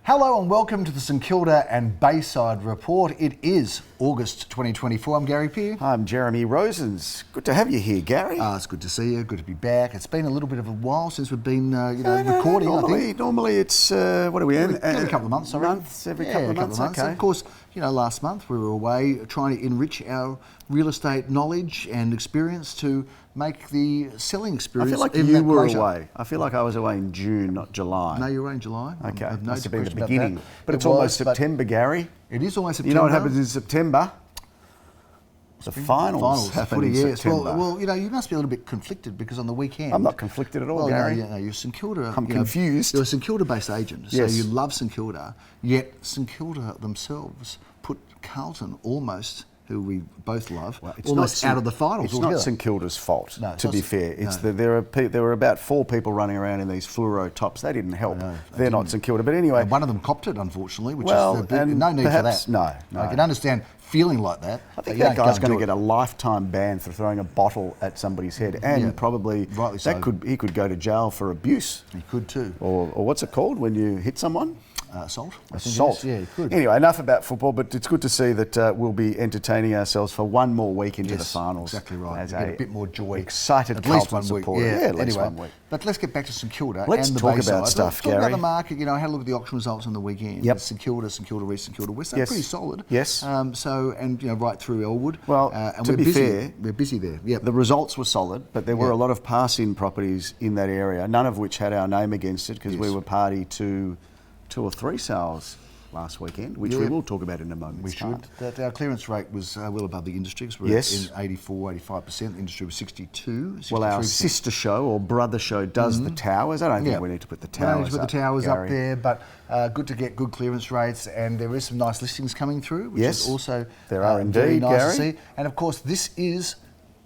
Hello and welcome to the St Kilda and Bayside report. It is August 2024. I'm Gary Peer. I'm Jeremy Rosens. Good to have you here, Gary. It's good to see you. Good to be back. It's been a little bit of a while since we've been, recording. Normally it's what are we in? Every couple of months, I reckon. Every couple of months. Okay. And of course, last month we were away trying to enrich our real estate knowledge and experience to make the selling experience. I feel like even you that were greater. away. I feel like I was away in June, not July. No, you were away in July. Okay, I've no must have been the question about beginning. that. But it's almost September, Gary. It is almost September. You know what happens in September? The finals happen in September. Well, you must be a little bit conflicted because on the weekend... I'm not conflicted at all, Gary. No, you're St Kilda... I'm confused. You're a St Kilda-based agent, so yes. you love St Kilda, yet St Kilda themselves put Carlton almost, who we both love, almost out of the finals It's altogether. not St Kilda's fault, No, to be fair. There were about 4 people running around in these fluoro tops. They didn't help. They're not St Kilda. But anyway... And one of them copped it, unfortunately, which is... no need perhaps, for that. No. I can understand feeling like that. I think that guy's going to get a lifetime ban for throwing a bottle at somebody's head, and probably rightly so. He could go to jail for abuse. He could too. Or what's it called when you hit someone? Assault. Assault. Yeah, you could. Anyway, enough about football, but it's good to see that we'll be entertaining ourselves for one more week into the finals. Exactly right. As get a bit more joy. Excited at least one supporter. week. Yeah, at least 1 week. But let's get back to St Kilda Let's and the talk Bayside. about stuff, Talk Gary. about the market. I had a look at the auction results on the weekend. Yep. St Kilda East, St Kilda West. They're pretty solid. Yes. Right through Elwood. Well, and to be fair, we're busy there. Yep. The results were solid, but there were a lot of pass-in properties in that area, none of which had our name against it because we were party to 2 or 3 sales last weekend, which we will talk about in a moment. We should. That our clearance rate was well above the industry. We're in 84-85%. The industry was 62. Well, our sister show or brother show does the towers. I don't think we need to put the towers up. We need to put the towers up there, but good to get good clearance rates, and there is some nice listings coming through, which is also there are indeed, very nice Gary. to see. And of course, this is,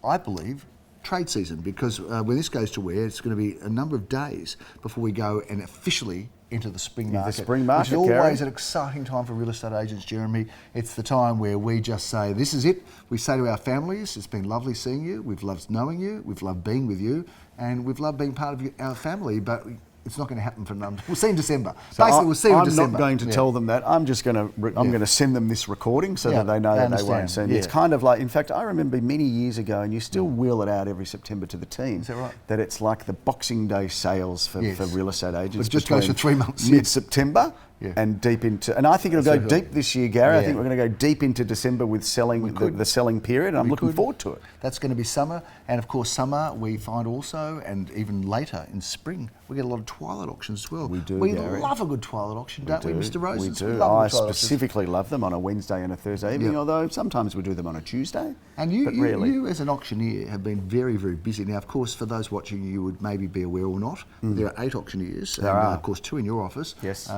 I believe, trade season, because when this goes to air, it's going to be a number of days before we go and officially into the spring market. The spring market, which is always an exciting time for real estate agents, Jeremy. It's the time where we just say, this is it. We say to our families, it's been lovely seeing you, we've loved knowing you, we've loved being with you, and we've loved being part of our family, but it's not going to happen for another. We'll see in December. So basically, we'll see in December. I'm not going to tell them that. I'm just going to send them this recording so that they know that they won't see me. It's kind of like, in fact, I remember many years ago, and you still wheel it out every September to the team. Is that right? That it's like the Boxing Day sales for real estate agents. It just goes for 3 months. Mid-September. And deep into, and I think it'll go deep this year, Gary. I think we're going to go deep into December with selling the selling period, and I'm looking forward to it. That's going to be summer, and of course summer we find also, and even later in spring, we get a lot of twilight auctions as well. We do, We Gary. love a good twilight auction, don't we, Mr. Rosens? We do. I specifically love them on a Wednesday and a Thursday evening, although sometimes we do them on a Tuesday. And you as an auctioneer have been very, very busy. Now, of course, for those watching, you would maybe be aware or not, there are 8 auctioneers. There are. Of course, 2 in your office. Yes.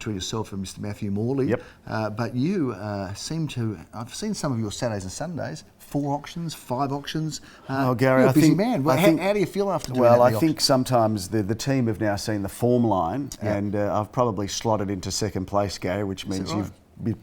Between yourself and Mr. Matthew Morley. Yep. But you seem to, I've seen some of your Saturdays and Sundays, 4 auctions, 5 auctions. Gary, you're a busy think, man. Well, how do you feel after doing that? Well, I think sometimes the team have now seen the form line, and I've probably slotted into second place, Gary, which means you've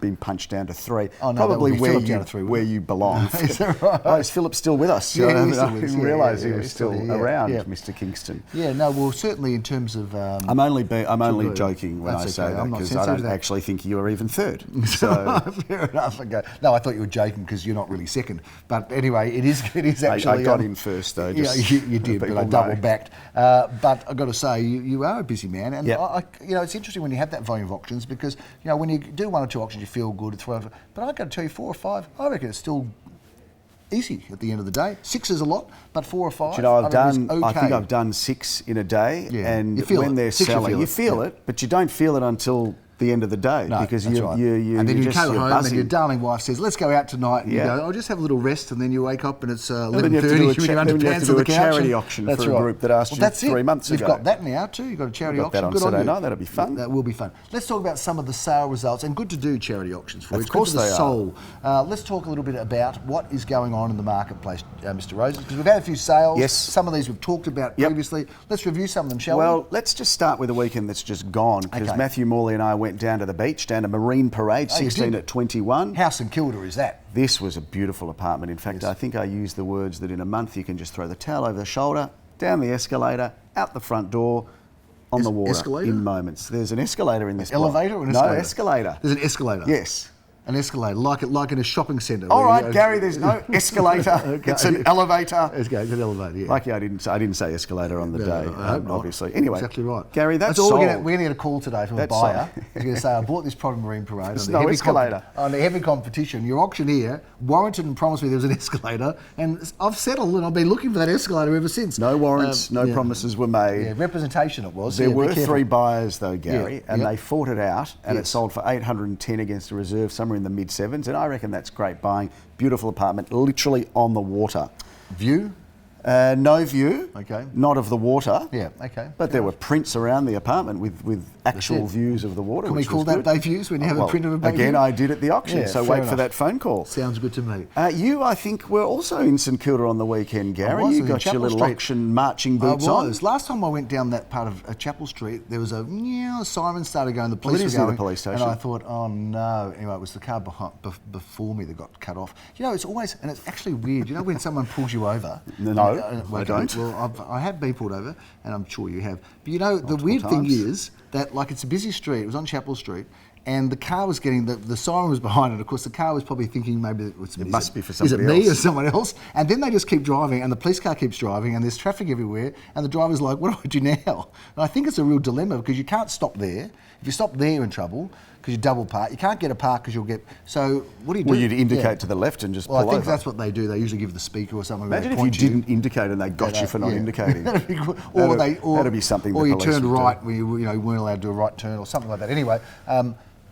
been punched down to 3. Oh, no, probably where you belong. Is that right? Oh, is Philip still with us? Yeah, I didn't realise he was still around, yeah. Mr. Kingston. Yeah, no, well, certainly in terms of... I'm only joking when I say that, because I don't actually think you are even third. So fair enough. Okay. No, I thought you were joking because you're not really second. But anyway, it is actually... I got in first, though. You did, but I double-backed. But I've got to say, you are a busy man. And, it's interesting when you have that volume of auctions, because, when you do 1 or 2 auctions, you feel good. But I've got to tell you, 4 or 5, I reckon it's still easy at the end of the day. 6 is a lot, but 4 or 5, I think I've done 6 in a day, and when they're selling, you feel it, but you don't feel it until the end of the day, because and then you go home and your darling wife says, let's go out tonight, and you go, I'll just have a little rest, and then you wake up and it's 11:30 when you're underpants on the couch. Charity auction for a group that asked you 3 months ago. You've got that now too. You've got a charity auction. That on Saturday night. That'll be fun. That will be fun. Let's talk about some of the sale results, and good to do charity auctions for you. Of course they are. Let's talk a little bit about what is going on in the marketplace, Mr. Rosens, because we've had a few sales. Yes. Some of these we've talked about previously. Let's review some of them, shall we? Well, let's just start with the weekend that's just gone, because Matthew Morley and I went down to the beach, down to Marine Parade, 16 at 21. How St Kilda is that? This was a beautiful apartment. In fact, I think I used the words that in a month you can just throw the towel over the shoulder, down the escalator, out the front door, on the water escalator? in moments. There's an escalator in this Elevator block. or an No, escalator? escalator. There's an escalator. Yes. An escalator, like in a shopping centre. All right, Gary, there's no escalator. Okay. It's an elevator. It's an elevator, yeah. Lucky I didn't say escalator on the day, I hope not. obviously. Anyway, exactly right. Gary, that's all sold. we're going to get a call today from a That's buyer. sold. He's going to say, I bought this property Marine Parade There's on no escalator. on the heavy competition. Your auctioneer warranted and promised me there was an escalator, and I've settled and I've been looking for that escalator ever since. No warrants, no promises were made. Yeah, representation it was. There yeah, were 3 buyers though, Gary, and yep. they fought it out, and it Yes. sold for 810 against a reserve somewhere in the mid-7s, and I reckon that's great buying. Beautiful apartment, literally on the water. View? No view. Okay. Not of the water. Yeah, okay. But there were prints around the apartment with actual views of the water. Can we which call was that good. bay views when you have a print of a bay Again, view? I did at the auction, Yeah, so fair wait for enough. that phone call. Sounds good to me. You, I think, were also in St Kilda on the weekend, Gary. was, You in got your Chapel little Street. auction marching boots I on. was. Last time I went down that part of Chapel Street, there was a siren started going. The Well, police it were is near going, the police station. and I thought, oh no. Anyway, it was the car before me that got cut off. You know, it's always, and it's actually weird. You know, when someone pulls you over. No, I don't. Well, I have been pulled over, and I'm sure you have. But you know, the weird thing times. is that like it's a busy street. It was on Chapel Street. And the car was getting, the siren was behind it. Of course, the car was probably thinking maybe it must be for Is it somebody me else. or someone else? And then they just keep driving, and the police car keeps driving, and there's traffic everywhere. And the driver's like, what do I do now? And I think it's a real dilemma because you can't stop there. If you stop there, you're in trouble because you double park. You can't get a park because you'll get. So what do you do? Well, you'd indicate to the left and just pull Well, I think over. that's what they do. They usually give the speaker or something. Imagine they if you point didn't indicate and they got you for not indicating. That'd be good. That'd be something Or the you police turned would do. right when you weren't allowed to do a right turn or something like that. Anyway.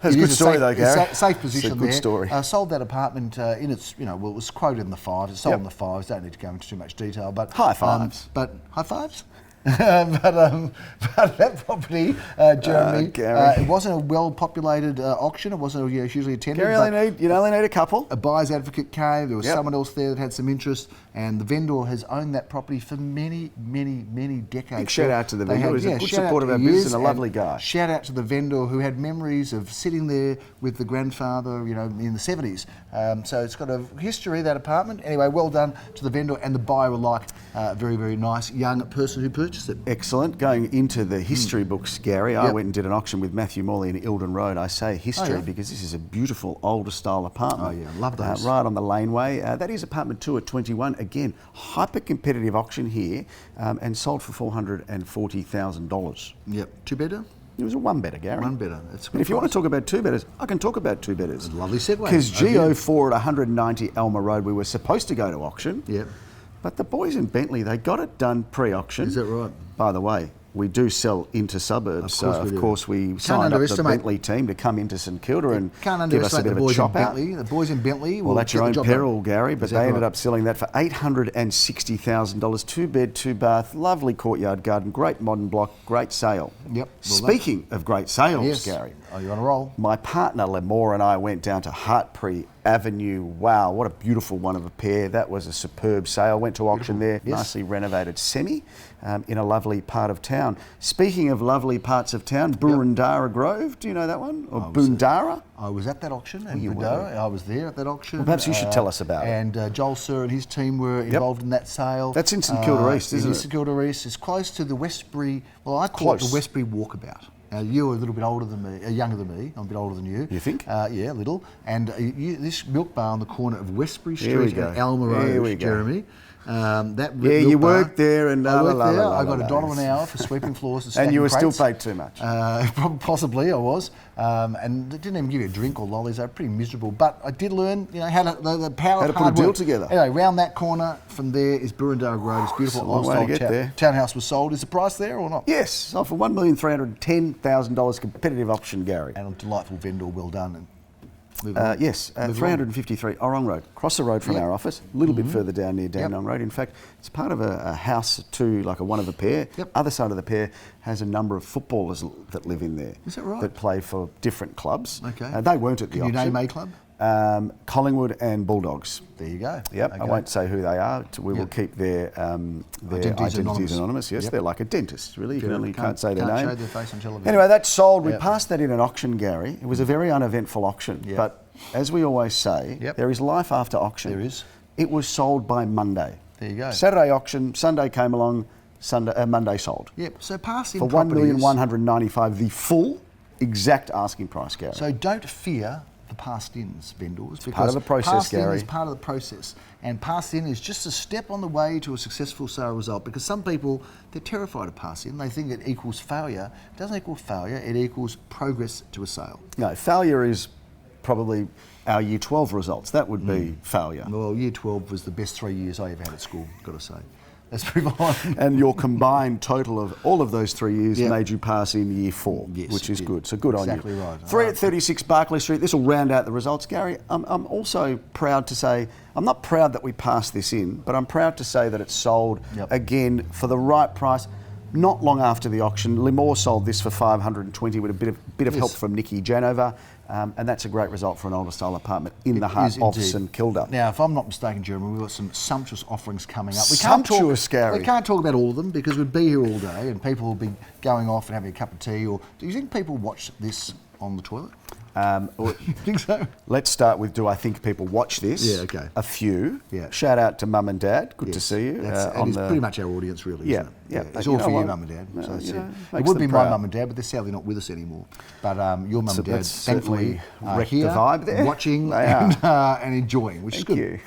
That's a it good is story though, Gary. Safe position It's a good there. story. Sold that apartment in its, well, it was quoted in the 5s. It's sold Yep. in the 5s. Don't need to go into too much detail, but High fives. but high fives. but that property, Jeremy, Gary. it wasn't a well-populated auction. It wasn't hugely attended. Gary, but you only need a couple. a buyer's advocate came. There was Yep. someone else there that had some interest, and the vendor has owned that property for many, many, many decades. Big shout out to the They vendor. He's a good shout out supporter of to our he business is, and a lovely guy. Shout out to the vendor who had memories of sitting there with the grandfather, in the 70s. So it's got a history, that apartment. Anyway, well done to the vendor and the buyer alike. Very, very nice young person who purchased it. Excellent. Going into the history books, Gary, I Yep. went and did an auction with Matthew Morley in Eildon Road. I say history yeah. because this is a beautiful older style apartment. Oh, yeah, love those. Right on the laneway. That is apartment 2 at 21. Again, hyper competitive auction here and sold for $440,000. Yep. Two better? It was a one better, Gary. One better. That's a And good if you want price. to talk about two betters, I can talk about two betters. Lovely segue. Because Over you. GO4 at 190 Elmer Road, we were supposed to go to auction. Yep. But the boys in Bentley, they got it done pre-auction. Is that right? By the way, we do sell into suburbs. Of course we do. Of course, we Can't signed up the underestimate- Bentley team to come into St Kilda and Can't give us a underestimate bit the of a boys in chop out. Bentley. The boys in Bentley. Well, will that's get your the own job peril, done. Gary, but Is that they ended right? up selling that for $860,000. 2 bed, 2 bath, lovely courtyard garden, great modern block, great sale. Yep. Well Speaking of great sales, Yes. Gary, Oh, you're on a roll. my partner Lemore and I went down to Hartpury Avenue. Wow, what a beautiful one of a pair. That was a superb sale. Went to auction there, Yes. nicely renovated semi in a lovely part of town. Speaking of lovely parts of town, Burundara Grove, do you know that one? Or Bundara? I was at that auction in you were. Budara. I was there at that auction. Well, perhaps you should tell us about it. And Joel Sir and his team were involved in that sale. That's in St Kilda East, isn't it? St Kilda East. It's close to the Westbury. Well, I call it Close. the Westbury Walkabout. Now, you're a little bit older than me, younger than me. I'm a bit older than you. You think? Yeah, a little. And this milk bar on the corner of Westbury Here we Street and go. Alma Here we Road, go. Jeremy. That Yeah, milk you bar, worked there and I worked there. I got la, $1 an hour for sweeping floors and And you were stacking still crates. paid too much. Possibly I was, and they didn't even give you a drink or lollies. They were pretty miserable. But I did learn, how the power How of to put a hard deal work. together. Anyway, round that corner from there is Burundara Road. It's beautiful, It's a long way to old-style get there. townhouse was sold. Is the price there or not? Yes, sold for $1,310,000 competitive auction, Gary. And a delightful vendor, well done. And Yes, 353 Orong Road, across the road from Yep. our office, a little bit further down near Dandenong Road. In fact, it's part of a house too, like a one of a pair. Yep. Other side of the pair has a number of footballers that live in there. Is that right? That play for different clubs. Okay. They weren't at the Can you auction. name a club? Collingwood and Bulldogs. There you go. Yep, Okay. I won't say who they are. We will Yep. keep their identities anonymous. Yes, Yep. they're like a dentist, really. You Good. can't say their name. Can't show their face on television. Anyway, that sold. We Yep. passed that in an auction, Gary. It was a very uneventful auction. Yep. But as we always say, Yep. there is life after auction. There is. It was sold by Monday. There you go. Saturday auction, Sunday came along, Monday sold. Yep. So pass-in For $1,195,000, the full exact asking price, Gary. So don't fear the passed-ins vendors. Because part of the process, Gary. Is part of the process. And pass-in is just a step on the way to a successful sale result, because some people, they're terrified of pass-in. They think it equals failure. It doesn't equal failure, it equals progress to a sale. No, failure is probably our Year 12 results. That would be failure. Well, Year 12 was the best 3 years I ever had at school, got to say. Let's move on. And your combined total of all of those 3 years made you pass in Year 4, which is good. So good on you. Exactly right. 3 at 36 Barclay Street. This will round out the results. Gary, I'm also proud to say, I'm not proud that we passed this in, but I'm proud to say that it's sold again for the right price. Not long after the auction, Limor sold this for $520 with a bit of help from Nikki Janover, and that's a great result for an older style apartment in the heart of St Kilda. Now, if I'm not mistaken, Jeremy, we've got some sumptuous offerings coming up. We can't talk about all of them because we'd be here all day and people will be going off and having a cup of tea. Or do you think people watch this on the toilet? You think so? Let's start with, do I think people watch this? Yeah, okay. A few. Yeah. Shout out to Mum and Dad. Good to see you. It's pretty much our audience, really, isn't it? Yeah. It's all for you, Mum and Dad. So it would be my Mum and Dad, but they're sadly not with us anymore. But your Mum and Dad, thankfully, are here, the vibe there. Watching and enjoying, which is good.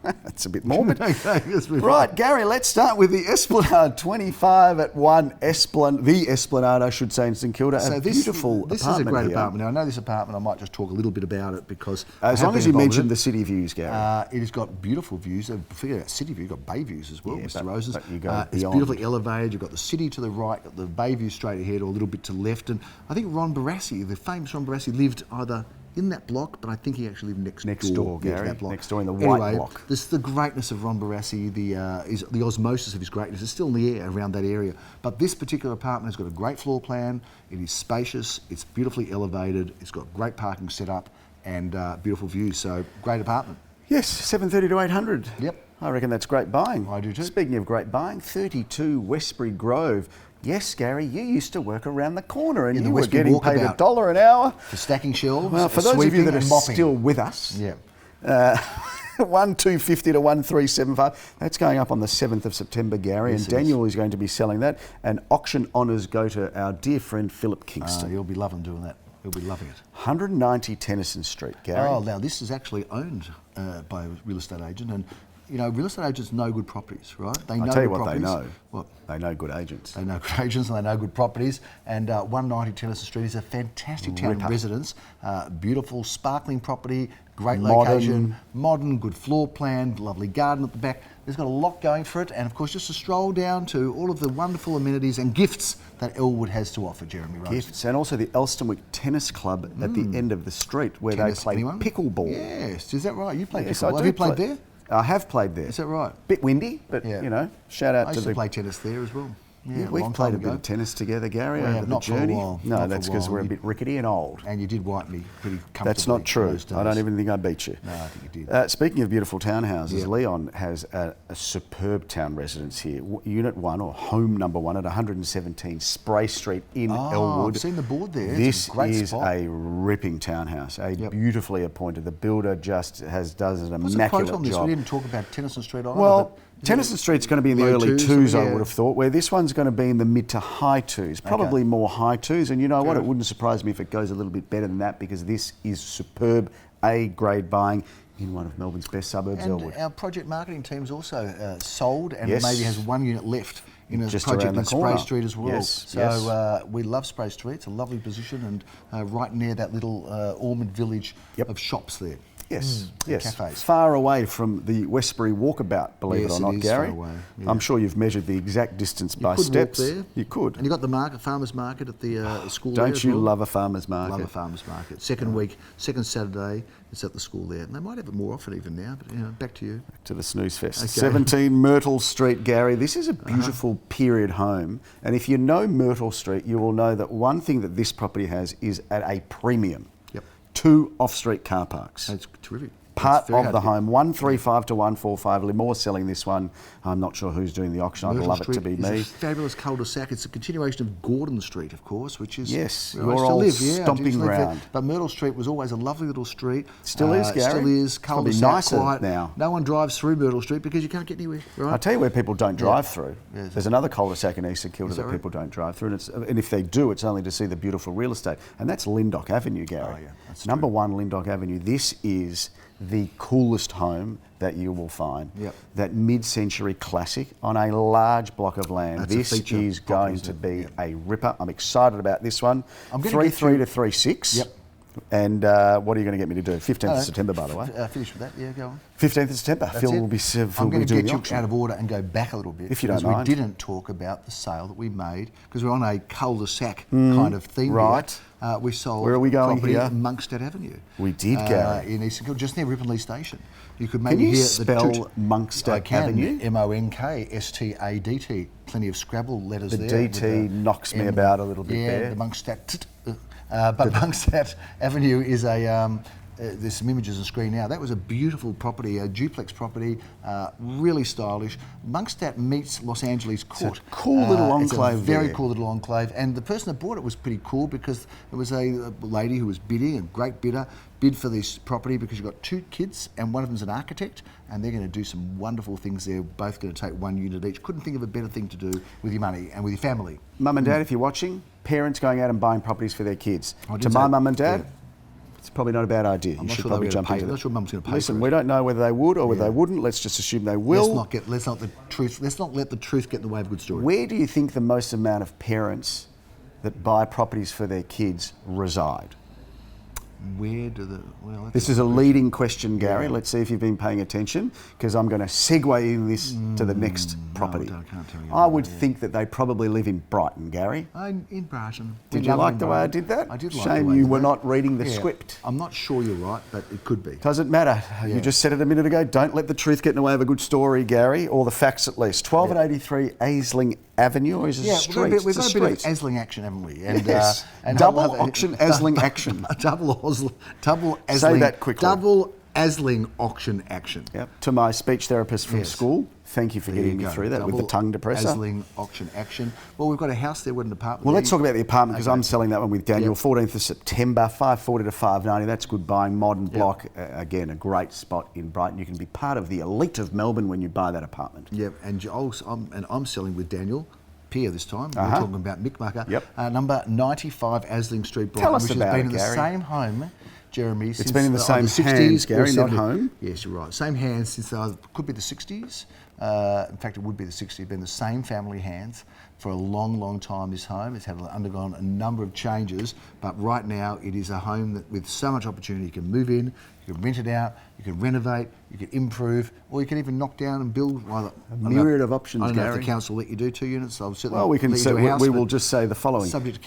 That's a bit morbid. Okay, right, Gary, let's start with the Esplanade, 25 at 1 the Esplanade, I should say, in St Kilda. So a beautiful apartment. This is a great apartment. Now, I know this apartment, I might just talk a little bit about it because... As long as you mention the city views, Gary. It has got beautiful views. Forget about city view, you've got bay views as well, Mr. Roses. But you go it's beautifully elevated. You've got the city to the right, got the bay view straight ahead or a little bit to the left. And I think Ron Barassi, the famous Ron Barassi, lived either in that block, but I think he actually lived next door, Gary, to that block. Next door in the white block. This is the greatness of Ron Barassi, the osmosis of his greatness is still in the air around that area. But this particular apartment has got a great floor plan. It is spacious. It's beautifully elevated. It's got great parking set up and beautiful views. So great apartment. Yes, 730 to 800. Yep. I reckon that's great buying. I do too. Speaking of great buying, 32 Westbury Grove. Yes, Gary, you used to work around the corner and you were getting paid $1 an hour. For stacking shelves, well, for those of you that are mopping. still with us, 1,250 to 1,375. That's going up on the 7th of September, Gary, and Daniel is going to be selling that. And auction honours go to our dear friend Philip Kingston. You'll be loving doing that. You'll be loving it. 190 Tennyson Street, Gary. Oh, now this is actually owned by a real estate agent, and you know, real estate agents know good properties, right? They know I'll tell you good what properties. they know. What? They know good agents. They know good agents and they know good properties. And 190 Tennyson Street is a fantastic town of residence. Beautiful, sparkling property, great location, modern, good floor plan, lovely garden at the back. There's got a lot going for it. And of course, just a stroll down to all of the wonderful amenities and gifts that Elwood has to offer, Jeremy Rose. Gifts, and also the Elstonwick Tennis Club at the end of the street where they play pickleball. Yes, is that right? You play Yes, pickleball. Have you played there? I have played there. Is that right? Bit windy, but you know, shout out I to used to play tennis there as well. Yeah, we've played a bit of tennis together, Gary, over the journey. For a while. No, that's because we're a bit rickety and old. And you did wipe me pretty comfortably. That's not true. I don't even think I beat you. No, I think you did. Speaking of beautiful townhouses, Leon has a superb town residence here. Unit 1, or home number 1, at 117 Spray Street in Elwood. I've seen the board there. This is a ripping townhouse, beautifully appointed. The builder just does an immaculate job. What's the quote on this? We didn't talk about Tennyson Street either. Well, Tennyson Street's going to be in the early 2s, I would have thought, where this one's going to be in the mid to high 2s, probably more high 2s. And you know what? It wouldn't surprise me if it goes a little bit better than that, because this is superb A-grade buying in one of Melbourne's best suburbs, Elwood. Our project marketing team's also sold and maybe has one unit left in a just project in Spray Street as well. Yes, so we love Spray Street. It's a lovely position and right near that little Ormond village of shops there. Yes, cafes. Far away from the Westbury walkabout, believe it or not, Gary. Far away, I'm sure you've measured the exact distance by steps. Walk there. You could. And you got the market, farmers market at the school. Don't you love a farmers market? Love a farmers market. Second Saturday, it's at the school there. And they might have it more often even now, but back to you. Back to the snooze fest. Okay. 17 Myrtle Street, Gary. This is a beautiful period home. And if you know Myrtle Street, you will know that one thing that this property has is at a premium. 2 off-street car parks. That's terrific. part of the home. 135 to 145. Limor selling this one. I'm not sure who's doing the auction. I'd love it to be me. It's a fabulous cul-de-sac. It's a continuation of Gordon Street, of course, which is your old stomping ground. But Myrtle Street was always a lovely little street. Still is, Gary. Still is. Cul-de-sac nicer quiet. Now. No one drives through Myrtle Street because you can't get anywhere. Right? I'll tell you where people don't drive through. There's another cul-de-sac in East Kilda that people don't drive through, and if they do, it's only to see the beautiful real estate, and that's Lyndoch Avenue, Gary. Oh, yeah, that's Number 1, Lyndoch Avenue. This is the coolest home that you will find. Yep. That mid-century classic on a large block of land. That's this is going to be a ripper. I'm excited about this one. 3.3 to 3.6. Yep. And what are you going to get me to do? 15th of September, by the way. Finish with that. Yeah, go on. 15th of September. Phil will be I'm going to doing get the you auction. out of order and go back a little bit. If you don't mind. We didn't talk about the sale that we made because we're on a cul-de-sac kind of theme. Right. We sold Where are we going property here? in Monkstead Avenue. We did, Gary. In East Kilda, just near Ripponley Station. You could Can maybe you hear spell Monkstead Avenue? Monkstad. Plenty of Scrabble letters the there. DT knocks me about a little bit there. Yeah, the Monkstead. But Monkstead Avenue is a... there's some images on screen now. That was a beautiful property, a duplex property, really stylish. Monkstead meets Los Angeles Court. It's a cool little enclave. It's a very cool little enclave. And the person that bought it was pretty cool because it was a lady who was bidding, a great bidder, bid for this property because you've got 2 kids and one of them's an architect and they're going to do some wonderful things. They're both going to take 1 unit each. Couldn't think of a better thing to do with your money and with your family. Mum and Dad, if you're watching, parents going out and buying properties for their kids. To my mum and dad, it's probably not a bad idea. You should probably jump into it. I'm not sure Mum's going to pay. Listen, we don't know whether they would or whether they wouldn't. Let's just assume they will. Let's not let the truth get in the way of a good story. Where do you think the most amount of parents that buy properties for their kids reside? Where do the... Well, this is a leading question, Gary. Yeah. Let's see if you've been paying attention, because I'm going to segue in this to the next property. No, I can't tell you. I would think that they probably live in Brighton, Gary. In Brighton. Did you like the way I did that? I did like the way Shame you were not reading the script. I'm not sure you're right, but it could be. Doesn't matter. You just said it a minute ago. Don't let the truth get in the way of a good story, Gary, or the facts at least. 12 and 83 Aisling Avenue, or is it a street? We've got a bit of Aisling action, haven't we? And, yes. And double auction Aisling action. Double Aisling. Say that quickly. Double Aisling auction action. Yep. To my speech therapist from school, thank you for getting me through that with the tongue depressor. Aisling auction action. Well, we've got a house there with an apartment. Well, let's talk about the apartment because I'm selling that one with Daniel. 14th of September, 540 to 590. That's good buying. Modern block. Again, a great spot in Brighton. You can be part of the elite of Melbourne when you buy that apartment. Yep. And I'm selling with Daniel. Pierre this time. We're talking about Mick Mucker. Yep. Number 95 Aisling Street, Brighton. Tell us about it, Gary. Which has been in the same home, Jeremy, since... It's been in the same hands, Gary, not home. Yes, you're right. Same hands since, could be the 60s. In fact, it would be the 60s. It's been the same family hands for a long, long time, this home. It's undergone a number of changes, but right now it is a home that with so much opportunity. You can move in, you can rent it out, you can renovate, you can improve, or you can even knock down and build. A myriad of options, I don't know Gary. if the council let you do 2 units. So I'll certainly well, we can say, we will just say the following. Subject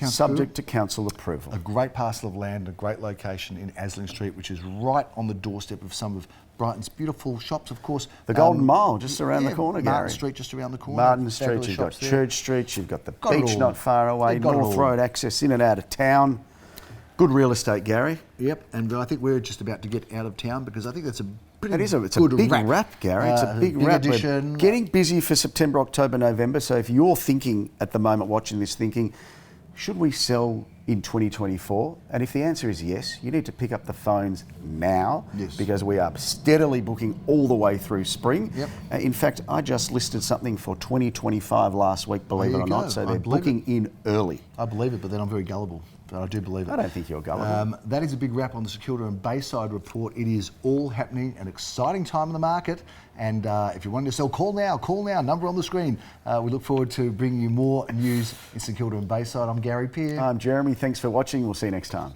to council approval. A great parcel of land, a great location in Aisling Street, which is right on the doorstep of some of Brighton's beautiful shops, of course. The Golden Mile, just around the corner, Gary. Martin Street, just around the corner. Martin Street, you've got Church Street, you've got the beach not far away, North Road access in and out of town. Good real estate, Gary. Yep, and I think we're just about to get out of town because I think that's a pretty it's a big wrap, Gary. It's a big wrap. Edition. We're getting busy for September, October, November. So if you're thinking at the moment, watching this, thinking, should we sell in 2024? And if the answer is yes, you need to pick up the phones now because we are steadily booking all the way through spring. Yep. In fact, I just listed something for 2025 last week, believe it or not. So they're booking in early. I believe it, but then I'm very gullible. But I do believe it. I don't think you're gullible. That is a big wrap on the Kilda and Bayside report. It is all happening, an exciting time in the market. And if you want to sell, call now, number on the screen. We look forward to bringing you more news in St Kilda and Bayside. I'm Gary Peer. I'm Jeremy. Thanks for watching. We'll see you next time.